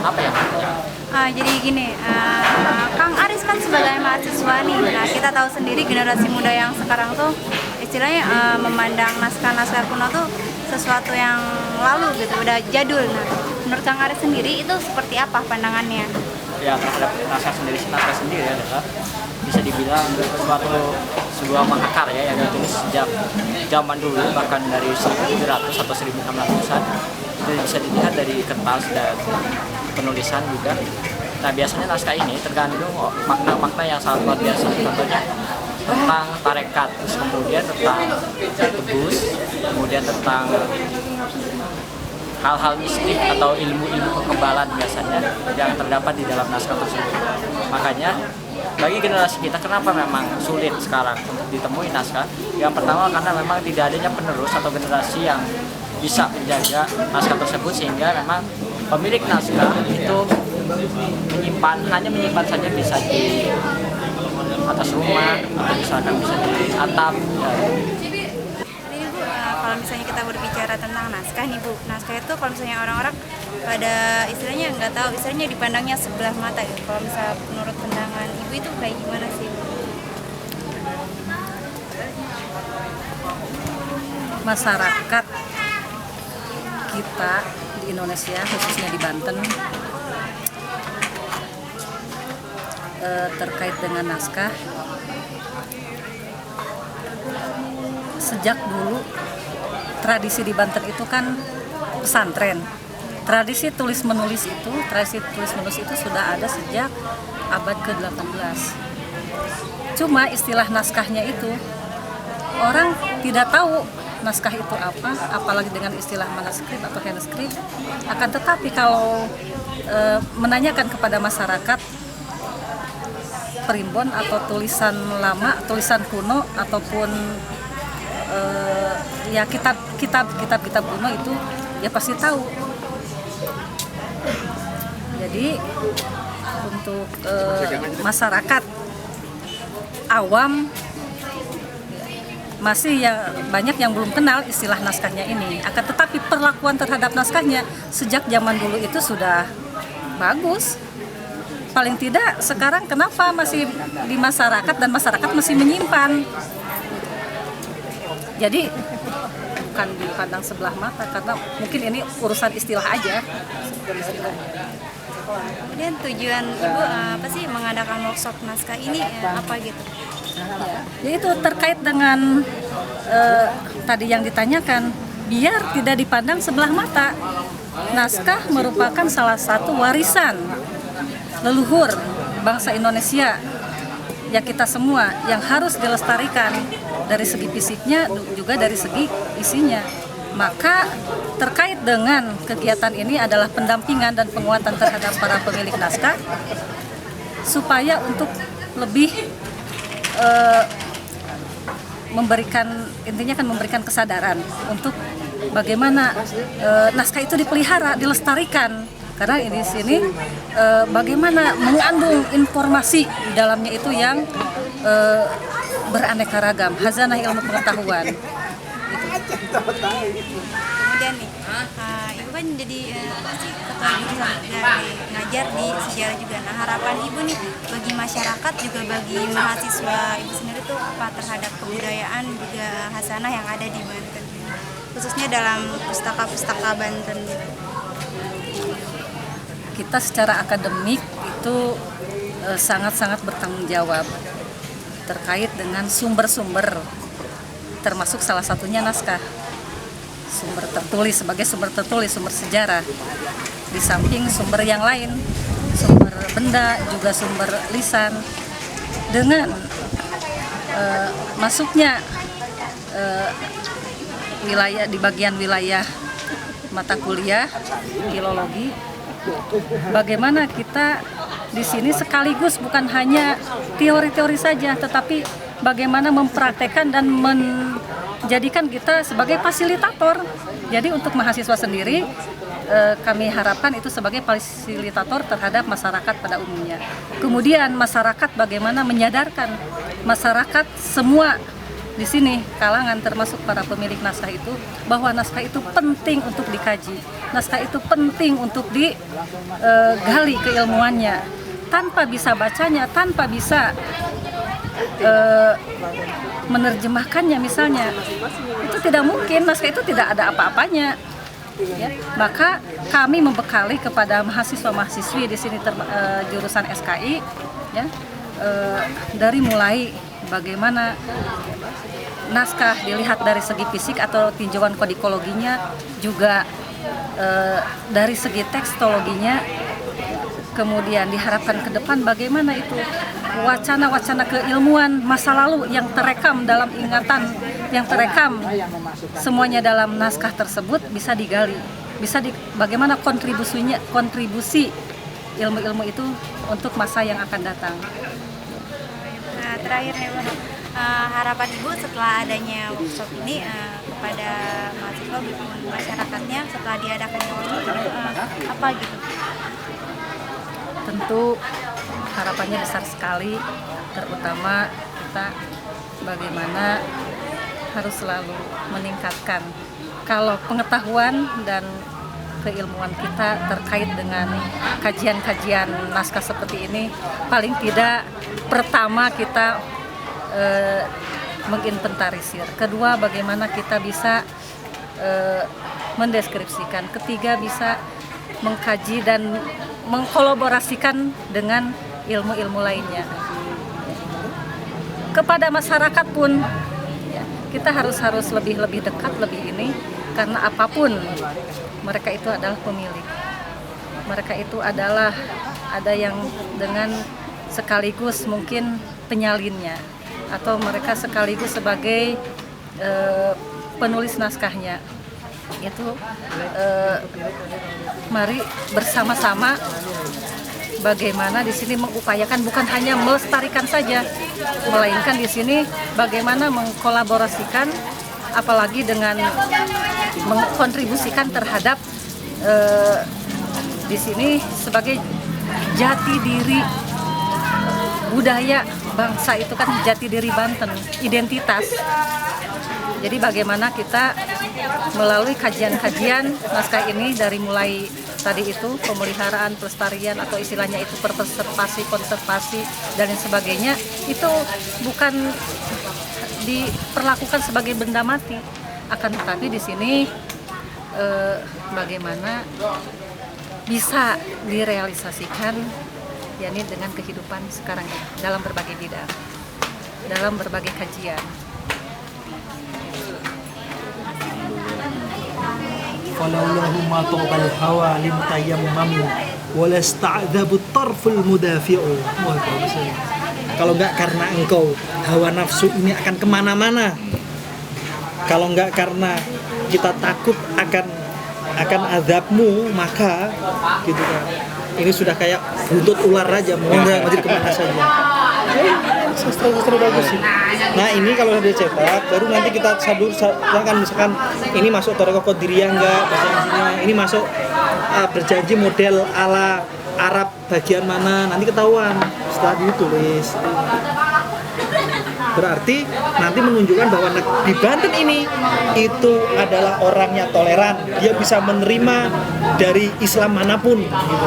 apa yang dikerjakan? Jadi gini, Kang Aris kan sebagai mahasiswa nih, nah kita tahu sendiri generasi muda yang sekarang tuh istilahnya memandang naskah-naskah kuno tuh sesuatu yang lalu gitu, udah jadul. Nah, menurut Kang Aris sendiri itu seperti apa pandangannya? Ya terhadap naskah sendiri adalah bisa dibilang sebuah mahakarya yang ditulis sejak zaman dulu, bahkan dari 1700 atau 1600-an. Itu bisa dilihat dari kertas dan penulisan juga. Nah biasanya naskah ini terkandung makna-makna yang sangat luar biasa. Contohnya tentang tarekat, terus kemudian tentang tebus, kemudian tentang hal-hal mistik atau ilmu-ilmu kekebalan biasanya yang terdapat di dalam naskah tersebut. Makanya bagi generasi kita kenapa memang sulit sekarang untuk ditemui naskah? Yang pertama karena memang tidak adanya penerus atau generasi yang bisa menjaga naskah tersebut, sehingga memang pemilik naskah itu hanya menyimpan saja, bisa di atas rumah atau misalkan bisa di atap ya. Ini Bu, kalau misalnya kita berbicara tentang naskah nih Bu, naskah itu kalau misalnya orang-orang pada istilahnya nggak tahu, istilahnya dipandangnya sebelah mata gitu. Kalau misalnya menurut pandangan Ibu itu kayak gimana sih Bu? Masyarakat kita di Indonesia, khususnya di Banten, terkait dengan naskah, sejak dulu tradisi di Banten itu kan pesantren. Tradisi tulis menulis itu sudah ada sejak abad ke-18. Cuma istilah naskahnya itu orang tidak tahu naskah itu apa, apalagi dengan istilah manuskrip atau handscript. Akan tetapi kalau menanyakan kepada masyarakat primbon atau tulisan lama, tulisan kuno ataupun ya kitab kuno itu ya pasti tahu. Jadi untuk masyarakat awam masih banyak yang belum kenal istilah naskahnya ini. Akan tetapi perlakuan terhadap naskahnya sejak zaman dulu itu sudah bagus. Paling tidak sekarang kenapa masih di masyarakat dan masyarakat masih menyimpan. Jadi bukan dipandang sebelah mata, karena mungkin ini urusan istilah aja. Kemudian tujuan Ibu apa sih mengadakan workshop naskah ini apa gitu? Ya itu terkait dengan tadi yang ditanyakan, biar tidak dipandang sebelah mata. Naskah merupakan salah satu warisan leluhur bangsa Indonesia ya, kita semua yang harus dilestarikan dari segi fisiknya juga dari segi isinya. Maka terkait dengan kegiatan ini adalah pendampingan dan penguatan terhadap para pemilik naskah supaya untuk lebih memberikan kesadaran untuk bagaimana naskah itu dipelihara, dilestarikan. Karena di sini bagaimana mengandung informasi di dalamnya itu yang beraneka ragam, khazanah ilmu pengetahuan. Kemudian nih, Ibu kan jadi apa sih ketua jurusan dari ngajar di sejarah juga. Nah harapan Ibu nih bagi masyarakat juga bagi mahasiswa Ibu sendiri tuh apa terhadap kebudayaan juga khazanah yang ada di Banten, khususnya dalam pustaka-pustaka Banten. Kita secara akademik itu sangat-sangat bertanggung jawab terkait dengan sumber-sumber, termasuk salah satunya naskah. Sumber tertulis sebagai sumber tertulis, sumber sejarah. Di samping sumber yang lain, sumber benda, juga sumber lisan. Dengan masuknya wilayah di bagian wilayah mata kuliah filologi, bagaimana kita di sini sekaligus bukan hanya teori-teori saja, tetapi bagaimana mempraktekkan dan menjadikan kita sebagai fasilitator. Jadi untuk mahasiswa sendiri kami harapkan itu sebagai fasilitator terhadap masyarakat pada umumnya. Kemudian masyarakat bagaimana menyadarkan masyarakat semua di sini kalangan termasuk para pemilik naskah itu bahwa naskah itu penting untuk dikaji, naskah itu penting untuk digali keilmuannya. Tanpa bisa bacanya, tanpa bisa menerjemahkannya misalnya, itu tidak mungkin, naskah itu tidak ada apa-apanya. Ya, maka kami membekali kepada mahasiswa-mahasiswi di sini jurusan SKI, ya, dari mulai bagaimana naskah dilihat dari segi fisik atau tinjauan kodikologinya, juga dari segi tekstologinya, kemudian diharapkan ke depan bagaimana itu wacana-wacana keilmuan masa lalu yang terekam dalam ingatan, yang terekam semuanya dalam naskah tersebut bisa digali, bagaimana kontribusi ilmu-ilmu itu untuk masa yang akan datang. Nah, terakhir nih Bu, harapan Ibu setelah adanya workshop ini kepada mahasiswa maupun masyarakatnya setelah diadakannya workshop ini apa gitu? Tentu harapannya besar sekali, terutama kita bagaimana harus selalu meningkatkan kalau pengetahuan dan keilmuan kita terkait dengan kajian-kajian naskah seperti ini. Paling tidak pertama kita menginventarisir, kedua bagaimana kita bisa mendeskripsikan, ketiga bisa mengkaji dan mengkolaborasikan dengan ilmu-ilmu lainnya. Kepada masyarakat pun ya, kita harus lebih dekat, lebih ini, karena apapun mereka itu adalah pemilik. Mereka itu adalah ada yang dengan sekaligus mungkin penyalinnya, atau mereka sekaligus sebagai penulis naskahnya. Itu mari bersama-sama bagaimana di sini mengupayakan bukan hanya melestarikan saja, melainkan di sini bagaimana mengkolaborasikan, apalagi dengan mengkontribusikan terhadap di sini sebagai jati diri budaya bangsa itu kan jati diri Banten, identitas. Jadi bagaimana kita melalui kajian-kajian naskah ini dari mulai tadi itu pemeliharaan, pelestarian atau istilahnya itu preservasi, konservasi dan lain sebagainya, itu bukan diperlakukan sebagai benda mati, akan tetapi di sini bagaimana bisa direalisasikan yakni dengan kehidupan sekarang ini dalam berbagai bidang, dalam berbagai kajian. فلوله ما طاب الهوى لمتيمم ولا استعذب الطرف المدافع. Kalau nggak karena engkau, hawa nafsu ini akan kemana-mana. Kalau nggak karena kita takut akan azabmu, maka gitu kan. Ini sudah kayak buntut ular aja, mau nggak ngajar kemana saja. Sastra bagus sih. Nah ini kalau sudah cetak, baru nanti kita kan misalkan ini masuk Thariqah Qadiriyah enggak berjanjinya, ini masuk berjanji model ala Arab bagian mana, nanti ketahuan setelah ditulis. Berarti nanti menunjukkan bahwa di Banten ini itu adalah orangnya toleran, dia bisa menerima dari Islam manapun gitu.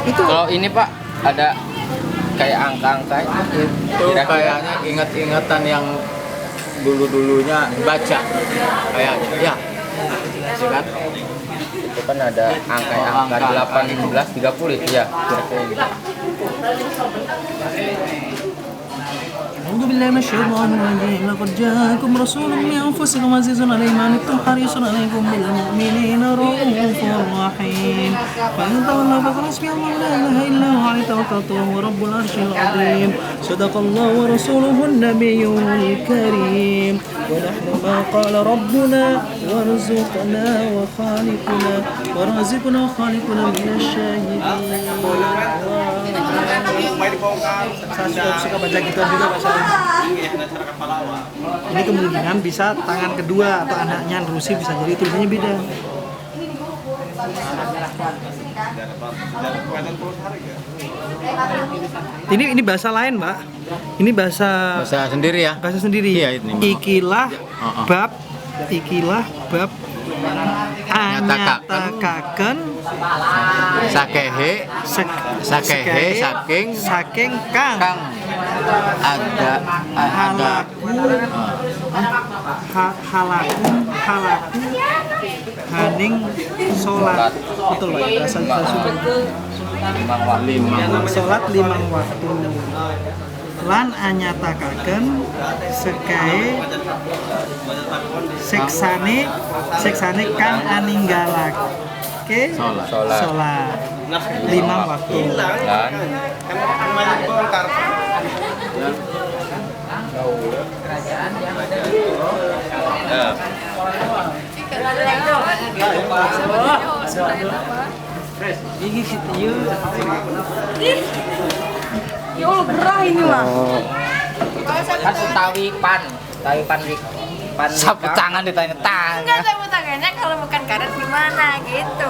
Itu kalau ini Pak ada kayak angka-angka itu kira-kira kayaknya ingat-ingatan yang dulu-dulunya baca kayaknya ya kan itu kan ada angka 1830 itu ya kira-kira gitu. أعوذ بالله من الشيطان الرجيم لقد جاءكم رسول من أنفسكم عزيز عليه ما عنتم حريص عليكم بالمؤمنين رؤوف رحيم فإن تولوا فقل حسبي الله لا إله إلا هو عليه توكلت وهو رب العرش العظيم صدق الله ورسوله النبي الكريم ونحن ما قال ربنا وارزقنا وخالقنا ورازقنا وخالقنا من الشاهدين. Saya suka baca gitu juga Pak Salim. Ini kemungkinan bisa tangan kedua atau anaknya nerusi, bisa jadi tulisannya beda. Ini bahasa lain, Mbak. Ini bahasa sendiri ya. bahasa sendiri. Iya, ini, Mbak. Ikilah bab anyatakaken Sakehe saking kang ada halaku haning sholat. Betul, Pak, bahasa Sunda. Sholat 5 waktu. Lan anyatakaken sekae seksane kang aninggalake sholat 5 waktu. Ya Allah, gerah ini mah. Kan tawi pan sapu tangan ditanya tangan. Enggak, sapu tangannya kalau bukan karet gimana gitu.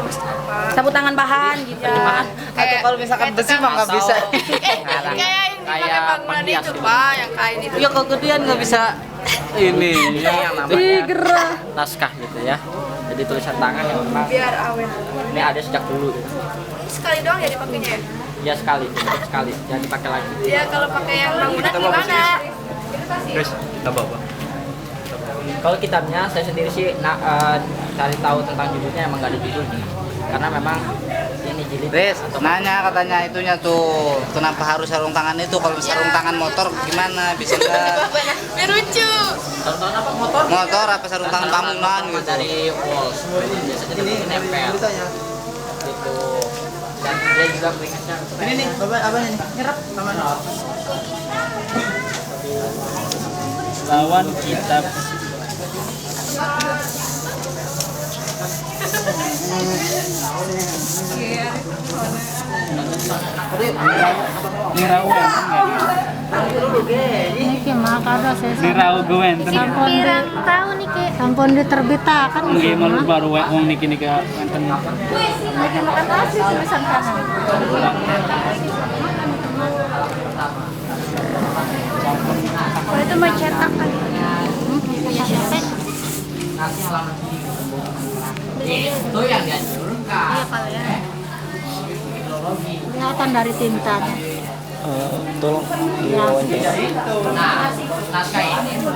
Sapu tangan bahan gitu. Atau kalau misalkan besi mah nggak bisa. Kayak ini pakai bangunan penhias itu gitu. Pak, yang kain itu. Ya kegedean nggak bisa ini. Ini yang namanya naskah gitu ya. Jadi tulisan tangan yang memang Biar awet. ini ada sejak dulu gitu. Sekali doang ya dipakainya ya? Ya sekali, cukup sekali, jangan dipakai lagi. Ya kalau pakai yang bangunan gimana? Kalau kitabnya saya sendiri sih cari tahu tentang judulnya emang gak ada judulnya. Karena memang ini jilid. Riz, nanya katanya itunya tuh, kenapa harus sarung tangan itu? Kalau sarung tangan motor gimana? Bisa nggak? Biar lucu. Tahun-tahun apa motor? Motor apa sarung tangan bangunan gitu? Dari walls. Biasanya ini nempel. Gitu. Dan dia juga mengingatnya. Ini nih, bapak apa ini? Nyerap sama. Lawan kitab. Niki mah kada saya Dirau gue enten. pirang tahun niki sampun diterbitakan Nggih malu baru wong niki enten. niki makan asli tulisan tangan kalau itu mah cetak kan punya siapa Itu yang dianjurkan. iya kalau ya kelihatan dari tintanya Tolong Nah, naskah ini ini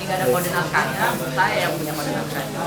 gak ada kode naskahnya, saya yang punya kode naskahnya.